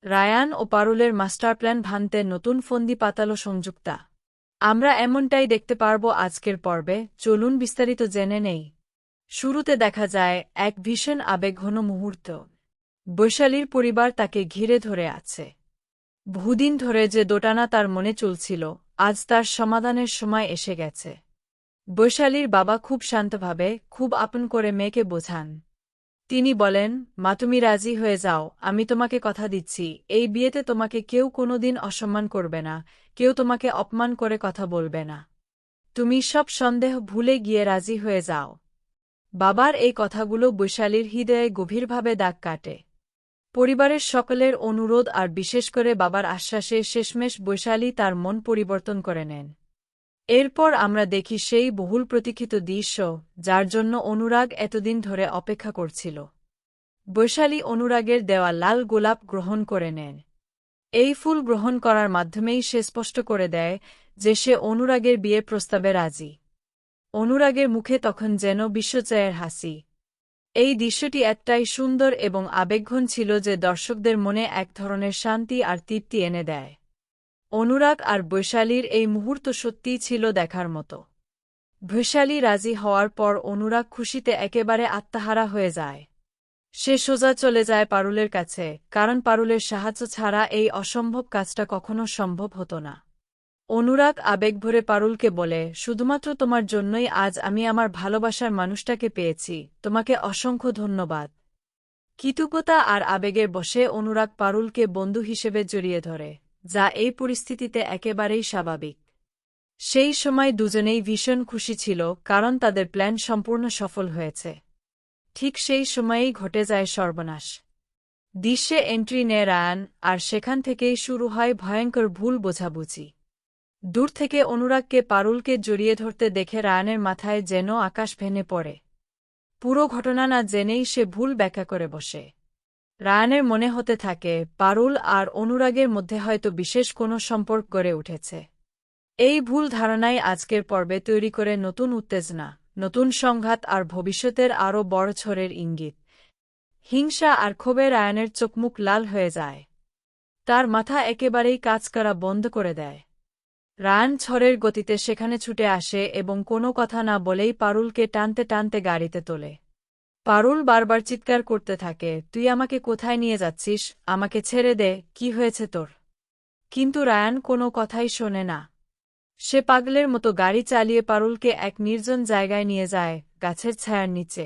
Ryan ও পারুলের master plan ভাঙতে নতুন ফন্দি পাতালো সংযুক্তা। আমরা এমনটাই দেখতে পারব আজকের পর্বে, চলুন বিস্তারিত জেনে নেই। শুরুতে দেখা যায় এক ভীষণ আবেগঘন মুহূর্ত। বৈশালীর পরিবার তাকে ঘিরে ধরে আছে। বহুদিন ধরে যে দোটানা তার মনে চলছিল, আজ তার সমাধানের সময় এসে গেছে। বৈশালীর বাবা খুব শান্তভাবে, খুব আপন করে মেয়েকে বোঝান। তিনি বলেন, মা তুমি রাজি হয়ে যাও, আমি তোমাকে কথা দিচ্ছি, এই বিয়েতে তোমাকে কেউ কোনোদিন অসম্মান করবে না, কেউ তোমাকে অপমান করে কথা বলবে না। তুমি সব সন্দেহ ভুলে গিয়ে রাজি হয়ে যাও। বাবার এই কথাগুলো বৈশালীর হৃদয়ে গভীরভাবে দাগ কাটে। পরিবারের সকলের অনুরোধ আর বিশেষ করে বাবার আশ্বাসে শেষমেশ বৈশালী তার মন পরিবর্তন করে নেন। এরপর আমরা দেখি সেই বহুল প্রতীক্ষিত দৃশ্য, যার জন্য অনুরাগ এতদিন ধরে অপেক্ষা করছিল। বৈশালী অনুরাগের দেওয়া লাল গোলাপ গ্রহণ করে নেন। এই ফুল গ্রহণ করার মাধ্যমেই সে স্পষ্ট করে দেয় যে সে অনুরাগের বিয়ের প্রস্তাবে রাজি। অনুরাগের মুখে তখন যেন বিশ্বজয়ের হাসি। এই দৃশ্যটি এতটাই সুন্দর এবং আবেগঘন ছিল যে দর্শকদের মনে এক ধরনের শান্তি আর তৃপ্তি এনে দেয়। অনুরাগ আর বৈশালীর এই মুহূর্ত সত্যিই ছিল দেখার মতো। বৈশালী রাজি হওয়ার পর অনুরাগ খুশিতে একেবারে আত্মহারা হয়ে যায়। সে সোজা চলে যায় পারুলের কাছে, কারণ পারুলের সাহায্য ছাড়া এই অসম্ভব কাজটা কখনো সম্ভব হতো না। অনুরাগ আবেগভরে পারুলকে বলে, শুধুমাত্র তোমার জন্যই আজ আমি আমার ভালোবাসার মানুষটাকে পেয়েছি, তোমাকে অসংখ্য ধন্যবাদ। কৃতজ্ঞতা আর আবেগের বশে অনুরাগ পারুলকে বন্ধু হিসেবে জড়িয়ে ধরে, যা এই পরিস্থিতিতে একেবারেই স্বাভাবিক। সেই সময় দুজনেই ভীষণ খুশি ছিল, কারণ তাদের প্ল্যান সম্পূর্ণ সফল হয়েছে। ঠিক সেই সময়েই ঘটে যায় সর্বনাশ। দৃশ্যে এন্ট্রি নেয় রায়ান, আর সেখান থেকেই শুরু হয় ভয়ঙ্কর ভুল বোঝাবুঝি। দূর থেকে অনুরাগকে পারুলকে জড়িয়ে ধরতে দেখে রায়ানের মাথায় যেন আকাশ ভেঙে পড়ে। পুরো ঘটনা না জেনেই সে ভুল ব্যাখ্যা করে বসে। রায়ানের মনে হতে থাকে পারুল আর অনুরাগের মধ্যে হয়তো বিশেষ কোনো সম্পর্ক গড়ে উঠেছে। এই ভুল ধারণাই আজকের পর্বে তৈরি করে নতুন উত্তেজনা, নতুন সংঘাত আর ভবিষ্যতের আরও বড় ঝড়ের ইঙ্গিত। হিংসা আর ক্ষোভে রায়ানের চোখমুখ লাল হয়ে যায়। তার মাথা একেবারেই কাজ করা বন্ধ করে দেয়। রায়ান ঝড়ের গতিতে সেখানে ছুটে আসে এবং কোনো কথা না বলেই পারুলকে টানতে টানতে গাড়িতে তোলে। পারুল বারবার চিৎকার করতে থাকে, তুই আমাকে কোথায় নিয়ে যাচ্ছিস, আমাকে ছেড়ে দে, কি হয়েছে তোর? কিন্তু রায়ান কোনো কথাই শোনে না। সে পাগলের মতো গাড়ি চালিয়ে পারুলকে এক নির্জন জায়গায় নিয়ে যায়, গাছের ছায়ার নিচে।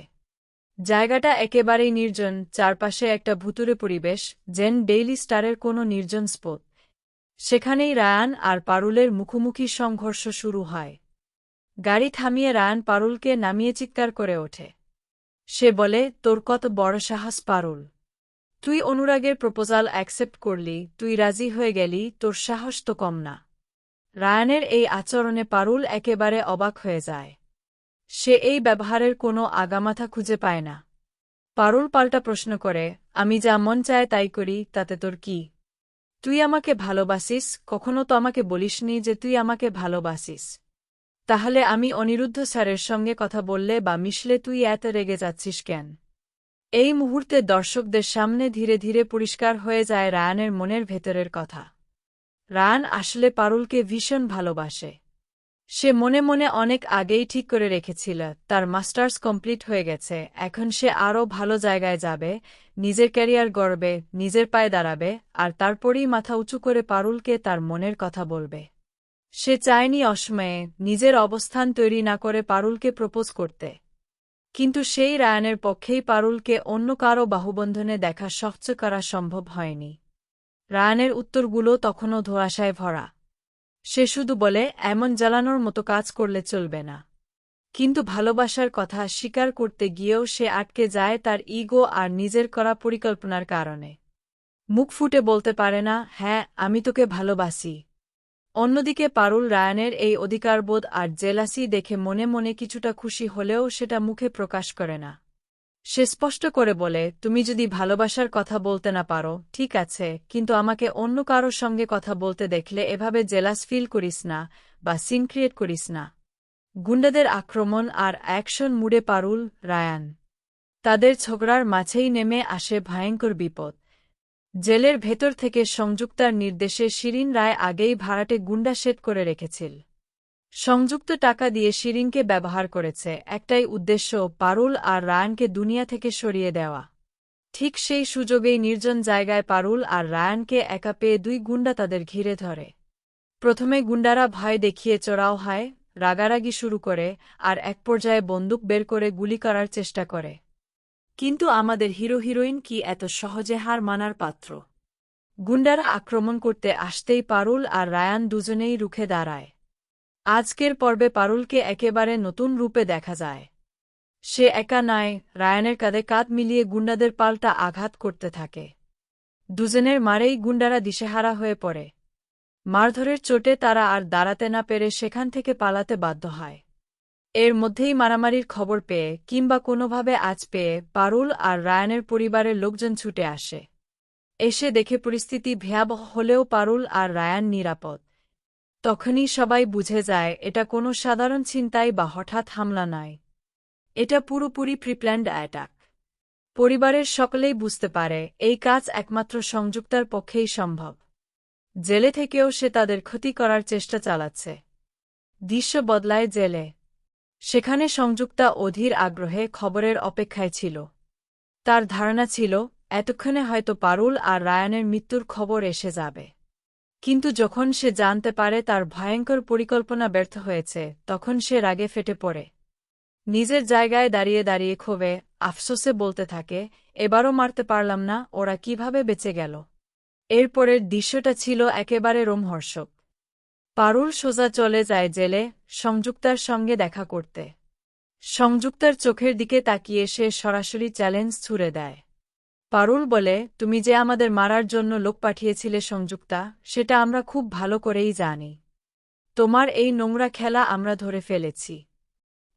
জায়গাটা একেবারেই নির্জন, চারপাশে একটা ভুতুড়ে পরিবেশ, যেন ডেইলি স্টারের কোনো নির্জন স্পট। সেখানেই রায়ান আর পারুলের মুখোমুখি সংঘর্ষ শুরু হয়। গাড়ি থামিয়ে রায়ান পারুলকে নামিয়ে চিৎকার করে ওঠে। সে বলে, তোর কত বড় সাহস পারুল! তুই অনুরাগের প্রপোজাল অ্যাকসেপ্ট করলি, তুই রাজি হয়ে গেলি, তোর সাহস তো কম না। রায়ানের এই আচরণে পারুল একেবারে অবাক হয়ে যায়। সে এই ব্যবহারের কোনো আগামাথা খুঁজে পায় না। পারুল পাল্টা প্রশ্ন করে, আমি যা মন চায় তাই করি, তাতে তোর কি? তুই আমাকে ভালোবাসিস, কখনো তো আমাকে বলিসনি যে তুই আমাকে ভালোবাসিস। তাহলে আমি অনিরুদ্ধ স্যারের সঙ্গে কথা বললে বা মিশলে তুই এত রেগে যাচ্ছিস কেন? এই মুহূর্তে দর্শকদের সামনে ধীরে ধীরে পরিষ্কার হয়ে যায় রায়ানের মনের ভেতরের কথা। রায়ান আসলে পারুলকে ভীষণ ভালোবাসে। সে মনে মনে অনেক আগেই ঠিক করে রেখেছিল, তার মাস্টার্স কমপ্লিট হয়ে গেছে, এখন সে আরও ভালো জায়গায় যাবে, নিজের ক্যারিয়ার গড়বে, নিজের পায়ে দাঁড়াবে, আর তারপরেই মাথা উঁচু করে পারুলকে তার মনের কথা বলবে। সে চায়নি অসময়ে, নিজের অবস্থান তৈরি না করে পারুলকে প্রপোজ করতে। কিন্তু সেই রায়ানের পক্ষেই পারুলকে অন্য কারও বাহুবন্ধনে দেখা সহ্য করা সম্ভব হয়নি। রায়ানের উত্তরগুলো তখনও ধোঁয়াশায় ভরা। সে শুধু বলে, এমন জ্বালানোর মতো কাজ করলে চলবে না। কিন্তু ভালোবাসার কথা স্বীকার করতে গিয়েও সে আটকে যায় তার ইগো আর নিজের করা পরিকল্পনার কারণে। মুখ ফুটে বলতে পারে না, হ্যাঁ আমি তোকে ভালোবাসি। অন্যদিকে পারুল রায়ানের এই অধিকারবোধ আর জেলাসি দেখে মনে মনে কিছুটা খুশি হলেও সেটা মুখে প্রকাশ করে না। সে স্পষ্ট করে বলে, তুমি যদি ভালোবাসার কথা বলতে না পারো, ঠিক আছে, কিন্তু আমাকে অন্য কারোর সঙ্গে কথা বলতে দেখলে এভাবে জেলাস ফিল করিস না বা সিন ক্রিয়েট করিস না। গুন্ডাদের আক্রমণ আর অ্যাকশন মুডে পারুল, রায়ান। তাদের ঝগড়ার মাঝেই নেমে আসে ভয়ঙ্কর বিপদ। জেলের ভেতর থেকে সংযুক্তার নির্দেশে শিরিন রায় আগেই ভাড়াটে গুন্ডা সেট করে রেখেছিল। সংযুক্ত টাকা দিয়ে শিরিনকে ব্যবহার করেছে, একটাই উদ্দেশ্য, পারুল আর রায়ানকে দুনিয়া থেকে সরিয়ে দেওয়া। ঠিক সেই সুযোগেই নির্জন জায়গায় পারুল আর রায়ানকে একা পেয়ে দুই গুন্ডা তাদের ঘিরে ধরে। প্রথমে গুন্ডারা ভয় দেখিয়ে চড়াও হয়, রাগারাগি শুরু করে, আর এক পর্যায়ে বন্দুক বের করে গুলি করার চেষ্টা করে। কিন্তু আমাদের হিরো হিরোইন কি এত সহজে হার মানার পাত্র? গুন্ডারা আক্রমণ করতে আসতেই পারুল আর রায়ান দুজনেই রুখে দাঁড়ায়। আজকের পর্বে পারুলকে একেবারে নতুন রূপে দেখা যায়। সে একা নয়, রায়ানের কাঁধে কাঁধ মিলিয়ে গুন্ডাদের পাল্টা আঘাত করতে থাকে। দুজনের মারেই গুন্ডারা দিশেহারা হয়ে পড়ে। মারধরের চোটে তারা আর দাঁড়াতে না পেরে সেখান থেকে পালাতে বাধ্য হয়। এর মধ্যেই মারামারির খবর পেয়ে কিংবা কোনোভাবে আঁচ পেয়ে পারুল আর রায়ানের পরিবারের লোকজন ছুটে আসে। এসে দেখে পরিস্থিতি ভয়াবহ হলেও পারুল আর রায়ান নিরাপদ। তখনই সবাই বুঝে যায় এটা কোনো সাধারণ ছিনতাই বা হঠাৎ হামলা নয়। এটা পুরোপুরি প্রিপ্ল্যান্ড অ্যাটাক। পরিবারের সকলেই বুঝতে পারে এই কাজ একমাত্র সংযুক্তার পক্ষেই সম্ভব। জেলে থেকেও সে তাদের ক্ষতি করার চেষ্টা চালাচ্ছে। দৃশ্য বদলায় জেলে। সেখানে সংযুক্তা অধীর আগ্রহে খবরের অপেক্ষায় ছিল। তার ধারণা ছিল এতক্ষণে হয়তো পারুল আর রায়ানের মৃত্যুর খবর এসে যাবে। কিন্তু যখন সে জানতে পারে তার ভয়ঙ্কর পরিকল্পনা ব্যর্থ হয়েছে, তখন সে রাগে ফেটে পড়ে। নিজের জায়গায় দাঁড়িয়ে দাঁড়িয়ে ক্ষোভে, আফসোসে বলতে থাকে, এবারও মারতে পারলাম না, ওরা কিভাবে বেঁচে গেল। এরপরের দৃশ্যটা ছিল একেবারে রোমহর্ষক। পারুল সোজা চলে যায় জেলে সংযুক্তার সঙ্গে দেখা করতে। সংযুক্তার চোখের দিকে তাকিয়ে সে সরাসরি চ্যালেঞ্জ ছুড়ে দেয়। পারুল বলে, তুমি যে আমাদের মারার জন্য লোক পাঠিয়েছিলে সংযুক্তা, সেটা আমরা খুব ভালো করেই জানি। তোমার এই নোংরা খেলা আমরা ধরে ফেলেছি।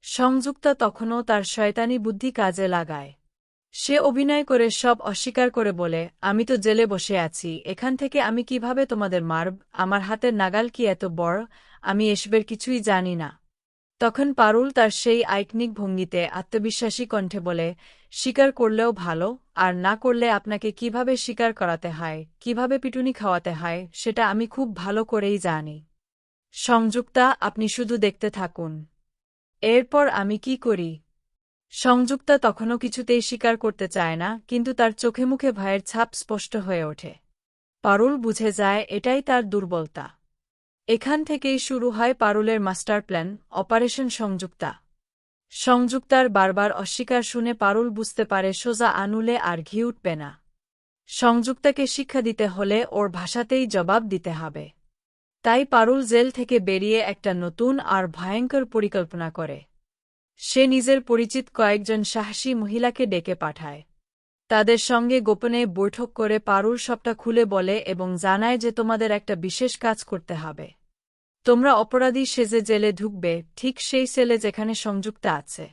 সংযুক্তা তখনও তার শয়তানি বুদ্ধি কাজে লাগায়। সে অভিনয় করে সব অস্বীকার করে বলে, আমি তো জেলে বসে আছি, এখান থেকে আমি কিভাবে তোমাদের মারব, আমার হাতের নাগাল কি এত বড়, আমি এসবের কিছুই জানি না। তখন পারুল তার সেই আইকনিক ভঙ্গিতে আত্মবিশ্বাসী কণ্ঠে বলে, স্বীকার করলেও ভালো, আর না করলে আপনাকে কিভাবে স্বীকার করাতে হয়, কিভাবে পিটুনি খাওয়াতে হয়, সেটা আমি খুব ভালো করেই জানি। সংযুক্তা, আপনি শুধু দেখতে থাকুন। এরপর আমি কি করি? সংযুক্তা তখনও কিছুতেই স্বীকার করতে চায় না, কিন্তু তার চোখে মুখে ভয়ের ছাপ স্পষ্ট হয়ে ওঠে। পারুল বুঝে যায় এটাই তার দুর্বলতা। এখান থেকেই শুরু হয় পারুলের মাস্টার প্ল্যান, অপারেশন সংযুক্তা। সংযুক্তার বারবার অস্বীকার শুনে পারুল বুঝতে পারে সোজা আনুলে আর ঘি উঠবে না। সংযুক্তাকে শিক্ষা দিতে হলে ওর ভাষাতেই জবাব দিতে হবে। তাই পারুল জেল থেকে বেরিয়ে একটা নতুন আর ভয়ঙ্কর পরিকল্পনা করে। সে নিজের পরিচিত কয়েকজন সাহসী মহিলাকে ডেকে পাঠায়। তাদের সঙ্গে গোপনে বৈঠক করে পারুল সবটা খুলে বলে এবং জানায় যে তোমাদের একটা বিশেষ কাজ করতে হবে। তোমরা অপরাধী সেজে জেলে ঢুকবে, ঠিক সেই সেলে যেখানে সংযুক্তা আছে।